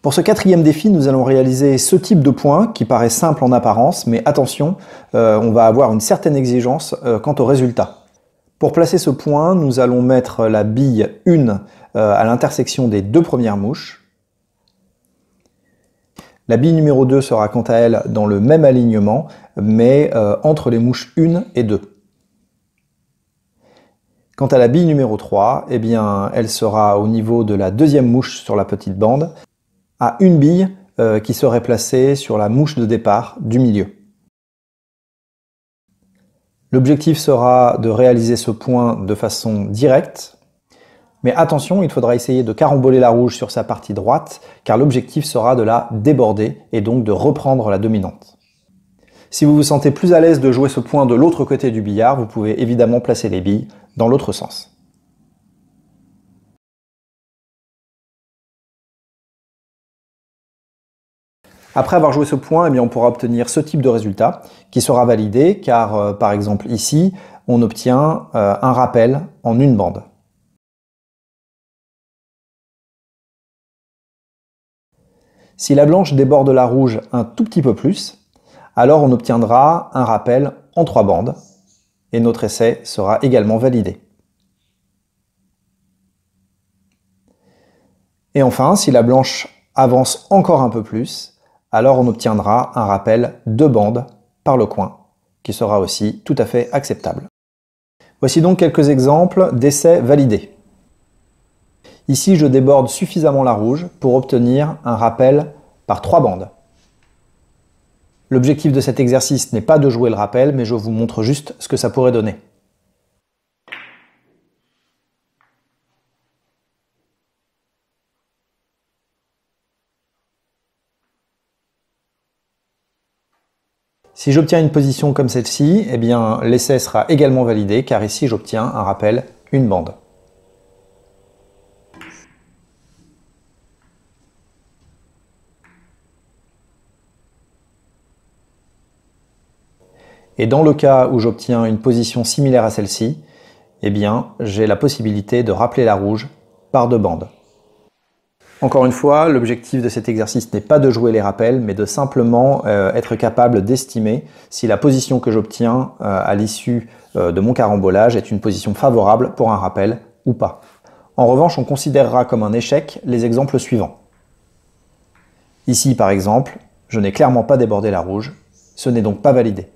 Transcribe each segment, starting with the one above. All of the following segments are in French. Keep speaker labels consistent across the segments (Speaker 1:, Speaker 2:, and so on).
Speaker 1: Pour ce quatrième défi, nous allons réaliser ce type de point qui paraît simple en apparence, mais attention, on va avoir une certaine exigence quant au résultat. Pour placer ce point, nous allons mettre la bille 1 à l'intersection des deux premières mouches. La bille numéro 2 sera quant à elle dans le même alignement, mais entre les mouches 1 et 2. Quant à la bille numéro 3, eh bien, elle sera au niveau de la deuxième mouche sur la petite bande, à une bille qui serait placée sur la mouche de départ du milieu. L'objectif sera de réaliser ce point de façon directe, mais attention, il faudra essayer de caramboler la rouge sur sa partie droite, car l'objectif sera de la déborder et donc de reprendre la dominante. Si vous vous sentez plus à l'aise de jouer ce point de l'autre côté du billard, vous pouvez évidemment placer les billes dans l'autre sens. Après avoir joué ce point, eh bien, on pourra obtenir ce type de résultat qui sera validé car, par exemple ici, on obtient un rappel en une bande. Si la blanche déborde la rouge un tout petit peu plus, alors on obtiendra un rappel en 3 bandes et notre essai sera également validé. Et enfin, si la blanche avance encore un peu plus, alors on obtiendra un rappel 2 bandes par le coin, qui sera aussi tout à fait acceptable. Voici donc quelques exemples d'essais validés. Ici, je déborde suffisamment la rouge pour obtenir un rappel par 3 bandes. L'objectif de cet exercice n'est pas de jouer le rappel, mais je vous montre juste ce que ça pourrait donner. Si j'obtiens une position comme celle-ci, eh bien l'essai sera également validé car ici j'obtiens un rappel, une bande. Et dans le cas où j'obtiens une position similaire à celle-ci, eh bien j'ai la possibilité de rappeler la rouge par 2 bandes. Encore une fois, l'objectif de cet exercice n'est pas de jouer les rappels, mais de simplement être capable d'estimer si la position que j'obtiens à l'issue de mon carambolage est une position favorable pour un rappel ou pas. En revanche, on considérera comme un échec les exemples suivants. Ici, par exemple, je n'ai clairement pas débordé la rouge, ce n'est donc pas validé.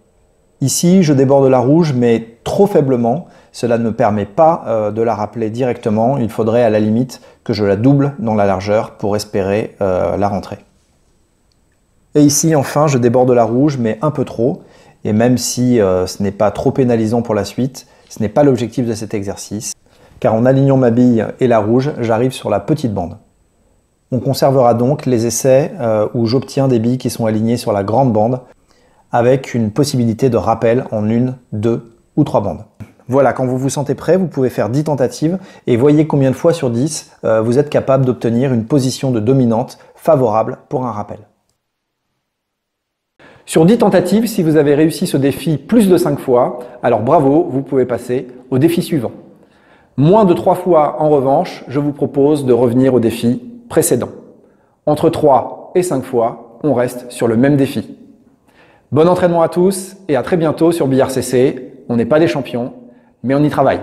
Speaker 1: Ici, je déborde la rouge, mais trop faiblement. Cela ne me permet pas de la rappeler directement. Il faudrait à la limite que je la double dans la largeur pour espérer la rentrée. Et ici, enfin, je déborde la rouge, mais un peu trop. Et même si ce n'est pas trop pénalisant pour la suite, ce n'est pas l'objectif de cet exercice. Car en alignant ma bille et la rouge, j'arrive sur la petite bande. On conservera donc les essais où j'obtiens des billes qui sont alignées sur la grande bande, avec une possibilité de rappel en 1, 2 ou 3 bandes. Voilà, quand vous vous sentez prêt, vous pouvez faire 10 tentatives et voyez combien de fois sur 10 vous êtes capable d'obtenir une position de dominante favorable pour un rappel. Sur 10 tentatives, si vous avez réussi ce défi plus de 5 fois, alors bravo, vous pouvez passer au défi suivant. Moins de 3 fois en revanche, je vous propose de revenir au défi précédent. Entre 3 et 5 fois, on reste sur le même défi. Bon entraînement à tous et à très bientôt sur Billard CC. On n'est pas des champions, mais on y travaille.